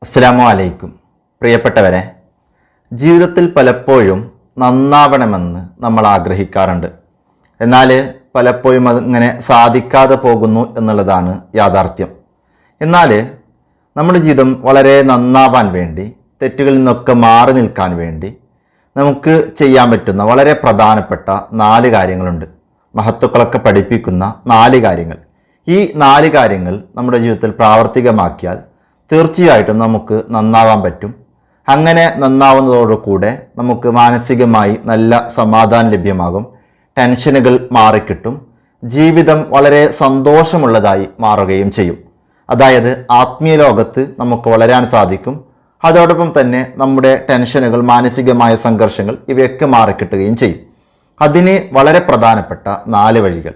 അസ്സലാമു അലൈക്കും. പ്രിയപ്പെട്ടവരെ, ജീവിതത്തിൽ പലപ്പോഴും നന്നാവണമെന്ന് നമ്മൾ ആഗ്രഹിക്കാറുണ്ട്. എന്നാൽ പലപ്പോഴും അതിങ്ങനെ സാധിക്കാതെ പോകുന്നു എന്നുള്ളതാണ് യാഥാർത്ഥ്യം. എന്നാൽ നമ്മുടെ ജീവിതം വളരെ നന്നാവാൻ വേണ്ടി, തെറ്റുകളിൽ നിന്നൊക്കെ മാറി നിൽക്കാൻ വേണ്ടി നമുക്ക് ചെയ്യാൻ പറ്റുന്ന വളരെ പ്രധാനപ്പെട്ട 4 കാര്യങ്ങളുണ്ട്. മഹത്തുക്കളൊക്കെ പഠിപ്പിക്കുന്ന 4 കാര്യങ്ങൾ. ഈ 4 കാര്യങ്ങൾ നമ്മുടെ ജീവിതത്തിൽ പ്രാവർത്തികമാക്കിയാൽ തീർച്ചയായിട്ടും നമുക്ക് നന്നാവാൻ പറ്റും. അങ്ങനെ നന്നാവുന്നതോടുകൂടെ നമുക്ക് മാനസികമായി നല്ല സമാധാനം ലഭ്യമാകും, ടെൻഷനുകൾ മാറിക്കിട്ടും, ജീവിതം വളരെ സന്തോഷമുള്ളതായി മാറുകയും ചെയ്യും. അതായത് ആത്മീയ ലോകത്ത് നമുക്ക് വളരാൻ സാധിക്കും. അതോടൊപ്പം തന്നെ നമ്മുടെ ടെൻഷനുകൾ, മാനസികമായ സംഘർഷങ്ങൾ ഇവയൊക്കെ മാറിക്കിട്ടുകയും ചെയ്യും. അതിന് വളരെ പ്രധാനപ്പെട്ട 4 വഴികൾ.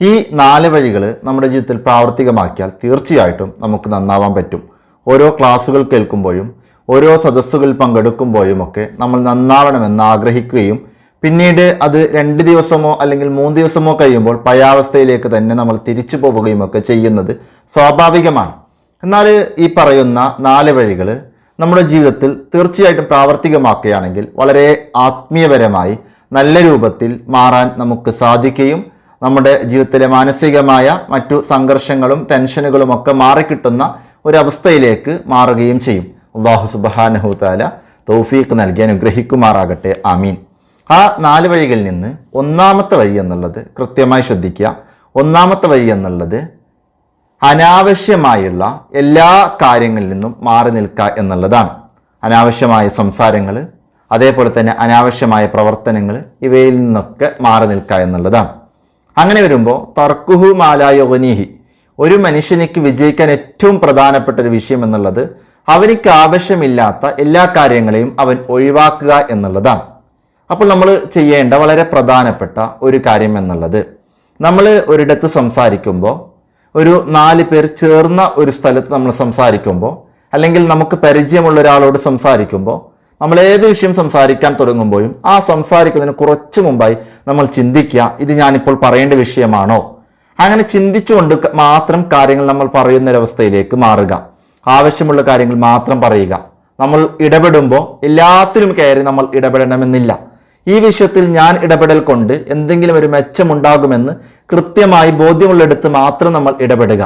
ഈ 4 വഴികൾ നമ്മുടെ ജീവിതത്തിൽ പ്രാവർത്തികമാക്കിയാൽ തീർച്ചയായിട്ടും നമുക്ക് നന്നാവാൻ പറ്റും. ഓരോ ക്ലാസ്സുകൾ കേൾക്കുമ്പോഴും ഓരോ സദസ്സുകളിൽ പങ്കെടുക്കുമ്പോഴുമൊക്കെ നമ്മൾ നന്നാവണമെന്ന് ആഗ്രഹിക്കുകയും പിന്നീട് അത് 2 ദിവസമോ അല്ലെങ്കിൽ 3 ദിവസമോ കഴിയുമ്പോൾ പഴയാവസ്ഥയിലേക്ക് തന്നെ നമ്മൾ തിരിച്ചു പോവുകയും ഒക്കെ ചെയ്യുന്നത് സ്വാഭാവികമാണ്. എന്നാൽ ഈ പറയുന്ന 4 വഴികൾ നമ്മുടെ ജീവിതത്തിൽ തീർച്ചയായിട്ടും പ്രാവർത്തികമാക്കുകയാണെങ്കിൽ വളരെ ആത്മീയപരമായി നല്ല രൂപത്തിൽ മാറാൻ നമുക്ക് സാധിക്കുകയും നമ്മുടെ ജീവിതത്തിലെ മാനസികമായ മറ്റു സംഘർഷങ്ങളും ടെൻഷനുകളും ഒക്കെ മാറിക്കിട്ടുന്ന ഒരവസ്ഥയിലേക്ക് മാറുകയും ചെയ്യും. അല്ലാഹു സുബ്ഹാനഹു തആല തൗഫീഖ് നൽകി അനുഗ്രഹിക്കുമാറാകട്ടെ. ആമീൻ. ആ 4 വഴികളിൽ നിന്ന് ഒന്നാമത്തെ വഴി എന്നുള്ളത് കൃത്യമായി ശ്രദ്ധിക്കുക. ഒന്നാമത്തെ വഴി എന്നുള്ളത് അനാവശ്യമായുള്ള എല്ലാ കാര്യങ്ങളിൽ നിന്നും മാറി നിൽക്കുക എന്നുള്ളതാണ്. അനാവശ്യമായ സംസാരങ്ങൾ, അതേപോലെ തന്നെ അനാവശ്യമായ പ്രവർത്തനങ്ങൾ, ഇവയിൽ നിന്നൊക്കെ മാറി നിൽക്കുക എന്നുള്ളതാണ്. അങ്ങനെ വരുമ്പോൾ തർക്കുഹു മാലാ യുഗ്നീഹി, ഒരു മനുഷ്യനിക്ക് വിജയിക്കാൻ ഏറ്റവും പ്രധാനപ്പെട്ട ഒരു വിഷയം എന്നുള്ളത് അവനിക്ക് ആവശ്യമില്ലാത്ത എല്ലാ കാര്യങ്ങളെയും അവൻ ഒഴിവാക്കുക എന്നുള്ളതാണ്. അപ്പോൾ നമ്മൾ ചെയ്യേണ്ട വളരെ പ്രധാനപ്പെട്ട ഒരു കാര്യം എന്നുള്ളത്, നമ്മൾ ഒരിടത്ത് സംസാരിക്കുമ്പോൾ, ഒരു 4 പേർ ചേർന്ന ഒരു സ്ഥലത്ത് നമ്മൾ സംസാരിക്കുമ്പോൾ, അല്ലെങ്കിൽ നമുക്ക് പരിചയമുള്ള ഒരാളോട് സംസാരിക്കുമ്പോൾ, നമ്മൾ ഏത് വിഷയം സംസാരിക്കാൻ തുടങ്ങുമ്പോഴും ആ സംസാരിക്കുന്നതിന് കുറച്ച് മുമ്പായി നമ്മൾ ചിന്തിക്കുക, ഇത് ഞാനിപ്പോൾ പറയേണ്ട വിഷയമാണോ? അങ്ങനെ ചിന്തിച്ചുകൊണ്ട് മാത്രം കാര്യങ്ങൾ നമ്മൾ പറയുന്നൊരവസ്ഥയിലേക്ക് മാറുക. ആവശ്യമുള്ള കാര്യങ്ങൾ മാത്രം പറയുക. നമ്മൾ ഇടപെടുമ്പോൾ എല്ലാത്തിലും കയറി നമ്മൾ ഇടപെടണമെന്നില്ല. ഈ വിഷയത്തിൽ ഞാൻ ഇടപെടൽ കൊണ്ട് എന്തെങ്കിലും ഒരു മെച്ചമുണ്ടാകുമെന്ന് കൃത്യമായി ബോധ്യമുള്ളിടത്ത് മാത്രം നമ്മൾ ഇടപെടുക.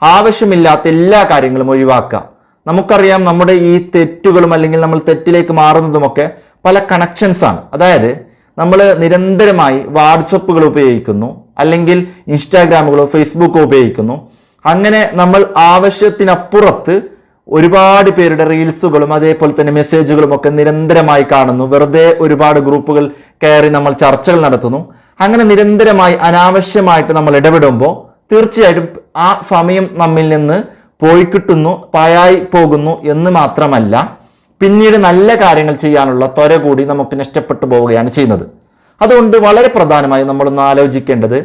ആവശ്യമില്ലാത്ത എല്ലാ കാര്യങ്ങളും ഒഴിവാക്കുക. നമുക്കറിയാം, നമ്മുടെ ഈ തെറ്റുകളും അല്ലെങ്കിൽ നമ്മൾ തെറ്റിലേക്ക് മാറുന്നതുമൊക്കെ പല കണക്ഷൻസാണ്. അതായത് നമ്മൾ നിരന്തരമായി വാട്സപ്പുകൾ ഉപയോഗിക്കുന്നു, അല്ലെങ്കിൽ ഇൻസ്റ്റാഗ്രാമുകളോ ഫേസ്ബുക്കോ ഉപയോഗിക്കുന്നു. അങ്ങനെ നമ്മൾ ആവശ്യത്തിനപ്പുറത്ത് ഒരുപാട് പേരുടെ റീൽസുകളും അതേപോലെ തന്നെ മെസ്സേജുകളും ഒക്കെ നിരന്തരമായി കാണുന്നു. വെറുതെ ഒരുപാട് ഗ്രൂപ്പുകൾ കയറി നമ്മൾ ചർച്ചകൾ നടത്തുന്നു. അങ്ങനെ നിരന്തരമായി അനാവശ്യമായിട്ട് നമ്മൾ ഇടപെടുമ്പോൾ തീർച്ചയായിട്ടും ആ സമയം നമ്മിൽ നിന്ന് പോയി കിട്ടുന്നു, പാഴായി പോകുന്നു എന്ന് മാത്രമല്ല, പിന്നീട് നല്ല കാര്യങ്ങൾ ചെയ്യാനുള്ള ത്വര കൂടി നമുക്ക് നഷ്ടപ്പെട്ടു പോവുകയാണ് ചെയ്യുന്നത്. അതുകൊണ്ട് വളരെ പ്രധാനമായി നമ്മളൊന്ന് ആലോചിക്കേണ്ടത്,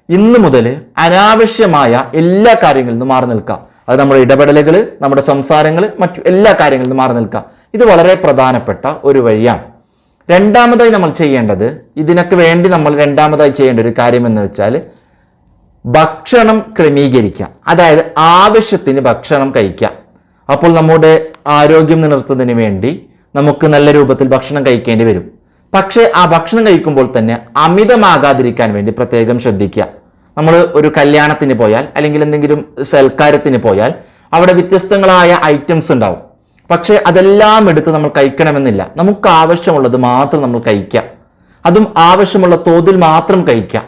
ഇന്ന് മുതൽ അനാവശ്യമായ എല്ലാ കാര്യങ്ങളിൽ നിന്നും മാറി നിൽക്കുക. അത് നമ്മുടെ ഇടപെടലുകൾ, നമ്മുടെ സംസാരങ്ങൾ, മറ്റു എല്ലാ കാര്യങ്ങളിൽ നിന്നും മാറി നിൽക്കുക. ഇത് വളരെ പ്രധാനപ്പെട്ട ഒരു വഴിയാണ്. രണ്ടാമതായി നമ്മൾ ചെയ്യേണ്ടത്, ഇതിനൊക്കെ വേണ്ടി നമ്മൾ രണ്ടാമതായി ചെയ്യേണ്ട ഒരു കാര്യം എന്ന് വെച്ചാൽ ഭക്ഷണം ക്രമീകരിക്കുക. അതായത് ആവശ്യത്തിന് ഭക്ഷണം കഴിക്കുക. അപ്പോൾ നമ്മുടെ ആരോഗ്യം നിലനിർത്തുന്നതിന് വേണ്ടി നമുക്ക് നല്ല രൂപത്തിൽ ഭക്ഷണം കഴിക്കേണ്ടി വരും. പക്ഷേ ആ ഭക്ഷണം കഴിക്കുമ്പോൾ തന്നെ അമിതമാകാതിരിക്കാൻ വേണ്ടി പ്രത്യേകം ശ്രദ്ധിക്കുക. നമ്മൾ ഒരു കല്യാണത്തിന് പോയാൽ അല്ലെങ്കിൽ എന്തെങ്കിലും സൽക്കാരത്തിന് പോയാൽ അവിടെ വ്യത്യസ്തങ്ങളായ ഐറ്റംസ് ഉണ്ടാവും. പക്ഷേ അതെല്ലാം എടുത്ത് നമ്മൾ കഴിക്കണമെന്നില്ല. നമുക്ക് ആവശ്യമുള്ളത് മാത്രം നമ്മൾ കഴിക്കുക. അതും ആവശ്യമുള്ള തോതിൽ മാത്രം കഴിക്കുക.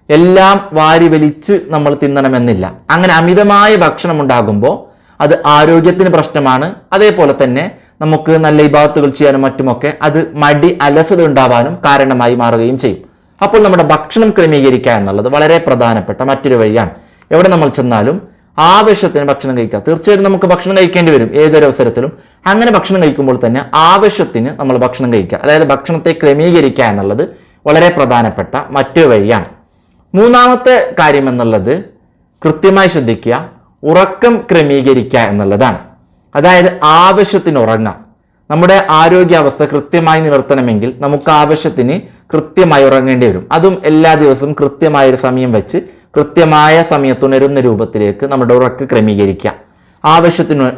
എല്ലാം വാരി വലിച്ച് നമ്മൾ തിന്നണമെന്നില്ല. അങ്ങനെ അമിതമായ ഭക്ഷണം ഉണ്ടാകുമ്പോൾ അത് ആരോഗ്യത്തിന് പ്രശ്നമാണ്. അതേപോലെ തന്നെ നമുക്ക് നല്ല ഇബാദത്തുകൾ ചെയ്യാനും മറ്റുമൊക്കെ അത് മടി, അലസത ഉണ്ടാവാനും കാരണമായി മാറുകയും ചെയ്യും. അപ്പോൾ നമ്മുടെ ഭക്ഷണം ക്രമീകരിക്കുക എന്നുള്ളത് വളരെ പ്രധാനപ്പെട്ട മറ്റൊരു വഴിയാണ്. എവിടെ നമ്മൾ ചെന്നാലും ആവശ്യത്തിന് ഭക്ഷണം കഴിക്കുക. തീർച്ചയായിട്ടും നമുക്ക് ഭക്ഷണം കഴിക്കേണ്ടി വരും ഏതൊരു അവസരത്തിലും. അങ്ങനെ ഭക്ഷണം കഴിക്കുമ്പോൾ തന്നെ ആവശ്യത്തിന് നമ്മൾ ഭക്ഷണം കഴിക്കുക. അതായത് ഭക്ഷണത്തെ ക്രമീകരിക്കുക എന്നുള്ളത് വളരെ പ്രധാനപ്പെട്ട മറ്റൊരു വഴിയാണ്. മൂന്നാമത്തെ കാര്യം എന്നുള്ളത് കൃത്യമായി ശ്രദ്ധിക്കുക, ഉറക്കം ക്രമീകരിക്കുക എന്നുള്ളതാണ്. അതായത് ആവശ്യത്തിന് ഉറങ്ങുക. നമ്മുടെ ആരോഗ്യാവസ്ഥ കൃത്യമായി നിലനിർത്തണമെങ്കിൽ നമുക്ക് ആവശ്യത്തിന് കൃത്യമായി ഉറങ്ങേണ്ടി വരും. അതും എല്ലാ ദിവസവും കൃത്യമായൊരു സമയം വെച്ച് കൃത്യമായ സമയത്തുണരുന്ന രൂപത്തിലേക്ക് നമ്മുടെ ഉറക്ക് ക്രമീകരിക്കുക. ആവശ്യത്തിന്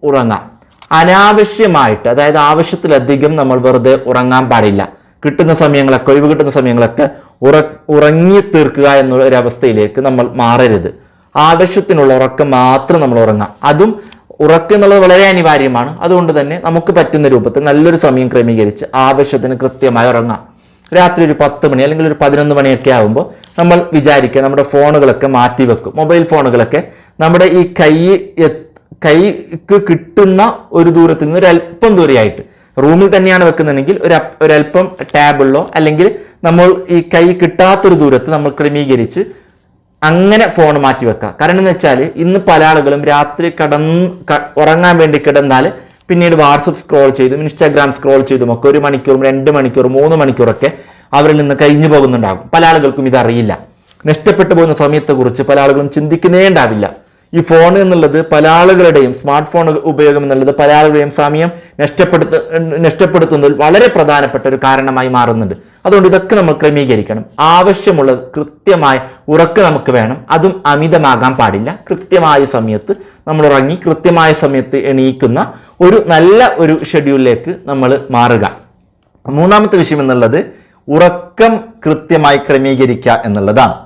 ഉറങ്ങാം. അനാവശ്യമായിട്ട്, അതായത് ആവശ്യത്തിലധികം നമ്മൾ വെറുതെ ഉറങ്ങാൻ പാടില്ല. കിട്ടുന്ന സമയങ്ങളൊക്കെ, ഒഴിവ് കിട്ടുന്ന സമയങ്ങളൊക്കെ ഉറങ്ങി തീർക്കുക എന്നുള്ള ഒരു അവസ്ഥയിലേക്ക് നമ്മൾ മാറരുത്. ആവശ്യത്തിനുള്ള ഉറക്കം മാത്രം നമ്മൾ ഉറങ്ങാം. അതും ഉറക്കം എന്നുള്ളത് വളരെ അനിവാര്യമാണ്. അതുകൊണ്ട് തന്നെ നമുക്ക് പറ്റുന്ന രൂപത്തിൽ നല്ലൊരു സമയം ക്രമീകരിച്ച് ആവശ്യത്തിന് കൃത്യമായി ഉറങ്ങാം. രാത്രി ഒരു 10 മണി അല്ലെങ്കിൽ ഒരു 11 മണിയൊക്കെ ആകുമ്പോൾ നമ്മൾ വിചാരിക്കുക നമ്മുടെ ഫോണുകളൊക്കെ മാറ്റി വെക്കും. മൊബൈൽ ഫോണുകളൊക്കെ നമ്മുടെ ഈ കൈക്ക് കിട്ടുന്ന ഒരു ദൂരത്തിൽ നിന്ന് ഒരല്പം ദൂരെയായിട്ട്, റൂമിൽ തന്നെയാണ് വെക്കുന്നുണ്ടെങ്കിൽ ഒരല്പം ടേബിളിലോ അല്ലെങ്കിൽ നമ്മൾ ഈ കൈ കിട്ടാത്തൊരു ദൂരത്ത് നമ്മൾ ക്രമീകരിച്ച് അങ്ങനെ ഫോൺ മാറ്റി വെക്കുക. കാരണം എന്ന് വെച്ചാൽ ഇന്ന് പല ആളുകളും രാത്രി ഉറങ്ങാൻ വേണ്ടി കിടന്നാൽ പിന്നീട് വാട്സപ്പ് സ്ക്രോൾ ചെയ്തും ഇൻസ്റ്റാഗ്രാം സ്ക്രോൾ ചെയ്തും ഒക്കെ 1 മണിക്കൂറും 2 മണിക്കൂറും 3 മണിക്കൂറൊക്കെ അവരിൽ നിന്ന് കഴിഞ്ഞു പോകുന്നുണ്ടാകും. പല ആളുകൾക്കും ഇതറിയില്ല. നഷ്ടപ്പെട്ടു പോകുന്ന സമയത്തെക്കുറിച്ച് പല ആളുകളും ചിന്തിക്കുന്നേ ഉണ്ടാവില്ല. ഈ ഫോൺ എന്നുള്ളത് പല ആളുകളുടെയും, സ്മാർട്ട് ഫോൺ ഉപയോഗം എന്നുള്ളത് പല ആളുകളുടെയും സമയം നഷ്ടപ്പെടുത്തുന്നതിൽ വളരെ പ്രധാനപ്പെട്ട ഒരു കാരണമായി മാറുന്നുണ്ട്. അതുകൊണ്ട് ഇതൊക്കെ നമ്മൾ ക്രമീകരിക്കണം. ആവശ്യമുള്ള കൃത്യമായ ഉറക്കം നമുക്ക് വേണം. അതും അമിതമാകാൻ പാടില്ല. കൃത്യമായ സമയത്ത് നമ്മൾ ഉറങ്ങി കൃത്യമായ സമയത്ത് എണീക്കുന്ന ഒരു നല്ല ഒരു ഷെഡ്യൂളിലേക്ക് നമ്മൾ മാറുക. മൂന്നാമത്തെ വിഷയം എന്നുള്ളത് ഉറക്കം കൃത്യമായി ക്രമീകരിക്കുക എന്നുള്ളതാണ്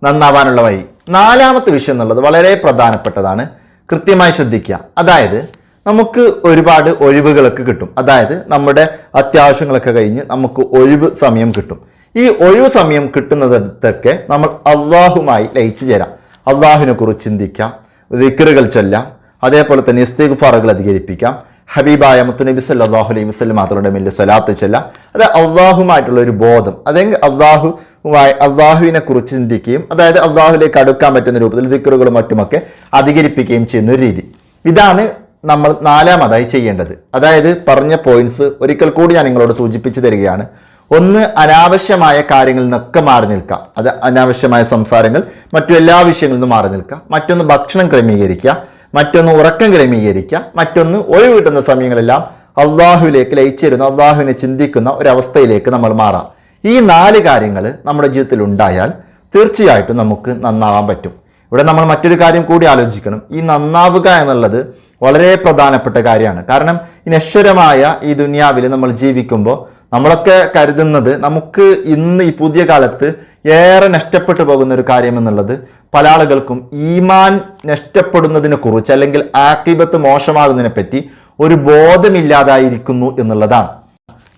നന്നാവാനുള്ള വഴി. നാലാമത്തെ വിഷയം എന്നുള്ളത് വളരെ പ്രധാനപ്പെട്ടതാണ്. കൃത്യമായി ശ്രദ്ധിക്കുക. അതായത് നമുക്ക് ഒരുപാട് ഒഴിവുകളൊക്കെ കിട്ടും. അതായത് നമ്മുടെ അത്യാവശ്യങ്ങളൊക്കെ കഴിഞ്ഞ് നമുക്ക് ഒഴിവ് സമയം കിട്ടും. ഈ ഒഴിവ് സമയം കിട്ടുന്നിടത്തൊക്കെ നമ്മൾ അള്ളാഹുമായി ലയിച്ചു ചേരാം. അള്ളാഹുവിനെ കുറിച്ച് ചിന്തിക്കാം, ദിക്റുകൾ ചൊല്ലാം, അതേപോലെ തന്നെ ഇസ്തിഗ്ഫാറുകൾ അധികരിപ്പിക്കാം, ഹബീബായ മുത്തുനബി സല്ലല്ലാഹു അലൈഹി വസല്ലം മാത്രയുടെ മേൽ സ്വലാത്ത് ചെല്ലാം. അത് അള്ളാഹുമായിട്ടുള്ള ഒരു ബോധം, അതെങ്കിൽ അള്ളാഹുവിനെ കുറിച്ച് ചിന്തിക്കുകയും അതായത് അള്ളാഹുലേക്ക് അടുക്കാൻ പറ്റുന്ന രൂപത്തിൽ ദിക്റുകളും മറ്റുമൊക്കെ അധികരിപ്പിക്കുകയും ചെയ്യുന്ന ഒരു രീതി. ഇതാണ് നമ്മൾ നാലാമതായി ചെയ്യേണ്ടത്. അതായത് പറഞ്ഞ പോയിന്റ്സ് ഒരിക്കൽ കൂടി ഞാൻ നിങ്ങളോട് സൂചിപ്പിച്ചു തരികയാണ്. ഒന്ന്, അനാവശ്യമായ കാര്യങ്ങളിൽ നിന്നൊക്കെ മാറി നിൽക്കുക. അത് അനാവശ്യമായ സംസാരങ്ങൾ, മറ്റു എല്ലാ വിഷയങ്ങളിൽ നിന്നും മാറി നിൽക്കുക. മറ്റൊന്ന് ഭക്ഷണം ക്രമീകരിക്കുക, മറ്റൊന്ന് ഉറക്കം ക്രമീകരിക്കുക, മറ്റൊന്ന് ഒഴിവ് കിട്ടുന്ന സമയങ്ങളെല്ലാം അള്ളാഹുവിലേക്ക് ലയിച്ചിരുന്ന, അള്ളാഹുവിനെ ചിന്തിക്കുന്ന ഒരവസ്ഥയിലേക്ക് നമ്മൾ മാറാം. ഈ 4 കാര്യങ്ങൾ നമ്മുടെ ജീവിതത്തിൽ ഉണ്ടായാൽ തീർച്ചയായിട്ടും നമുക്ക് നന്നാവാൻ പറ്റും. ഇവിടെ നമ്മൾ മറ്റൊരു കാര്യം കൂടി ആലോചിക്കണം. ഈ നന്നാവുക എന്നുള്ളത് വളരെ പ്രധാനപ്പെട്ട കാര്യമാണ്. കാരണം ഈ നശ്വരമായ ഈ ദുനിയാവിൽ നമ്മൾ ജീവിക്കുമ്പോൾ നമ്മളൊക്കെ കരുതുന്നത് നമുക്ക് ഇന്ന് ഈ പുതിയ കാലത്ത് ഏറെ നഷ്ടപ്പെട്ടു പോകുന്ന ഒരു കാര്യം എന്നുള്ളത് പല ആളുകൾക്കും ഈമാൻ നഷ്ടപ്പെടുന്നതിനെ കുറിച്ച് അല്ലെങ്കിൽ ആഖിബത്ത് മോശമാകുന്നതിനെ പറ്റി ഒരു ബോധമില്ലാതായിരിക്കുന്നു എന്നുള്ളതാണ്.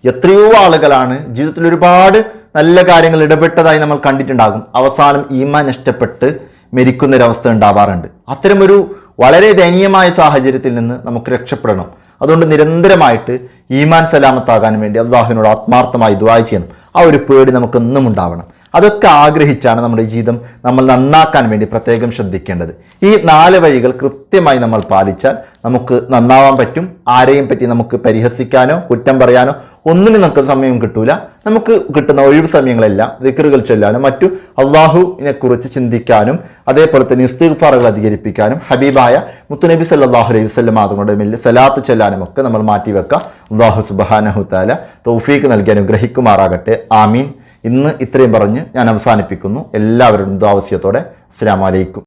എത്രയോ ആളുകളാണ് ജീവിതത്തിൽ ഒരുപാട് നല്ല കാര്യങ്ങൾ ഇടപെട്ടതായി നമ്മൾ കണ്ടിട്ടുണ്ടാകും. അവസാനം ഈമാൻ നഷ്ടപ്പെട്ട് മരിക്കുന്നൊരവസ്ഥ ഉണ്ടാവാറുണ്ട്. അത്തരമൊരു വളരെ ദയനീയമായ സാഹചര്യത്തിൽ നിന്ന് നമുക്ക് രക്ഷപ്പെടണം. അതുകൊണ്ട് നിരന്തരമായിട്ട് ഈമാൻ സലാമത്താകാൻ വേണ്ടി അള്ളാഹുവിനോട് ആത്മാർത്ഥമായി ദുആ ചെയ്യണം. ആ ഒരു പേടി നമുക്കെന്നും ഉണ്ടാവണം. അതൊക്കെ ആഗ്രഹിച്ചാണ് നമ്മുടെ ജീവിതം നമ്മൾ നന്നാക്കാൻ വേണ്ടി പ്രത്യേകം ശ്രദ്ധിക്കേണ്ടത്. ഈ 4 വഴികൾ കൃത്യമായി നമ്മൾ പാലിച്ചാൽ നമുക്ക് നന്നാവാൻ പറ്റും. ആരെയും പറ്റി നമുക്ക് പരിഹസിക്കാനോ കുറ്റം പറയാനോ ഒന്നിനും നമുക്ക് സമയം കിട്ടൂല. നമുക്ക് കിട്ടുന്ന ഒഴിവ് സമയങ്ങളെല്ലാം ദിക്റുകൾ ചൊല്ലാനും മറ്റു അള്ളാഹുവിനെ കുറിച്ച് ചിന്തിക്കാനും അതേപോലെ തന്നെ ഇസ്തിഗ്ഫാറുകൾ അധികരിപ്പിക്കാനും ഹബീബായ മുത്തുനബി സല്ലല്ലാഹു അലൈഹി വസല്ലം അതുകൊണ്ട് മേൽ സലാത്ത് ചെല്ലാനും ഒക്കെ നമ്മൾ മാറ്റിവെക്കുക. അള്ളാഹു സുബ്ഹാനഹു തആല തൗഫീഖ് നൽകി അനുഗ്രഹിക്കുമാറാകട്ടെ. ആമീൻ. ഇന്ന് ഇത്രയും പറഞ്ഞ് ഞാൻ അവസാനിപ്പിക്കുന്നു. എല്ലാവരും ദുആ വസിയത്തോടെ അസ്സലാമു അലൈക്കും.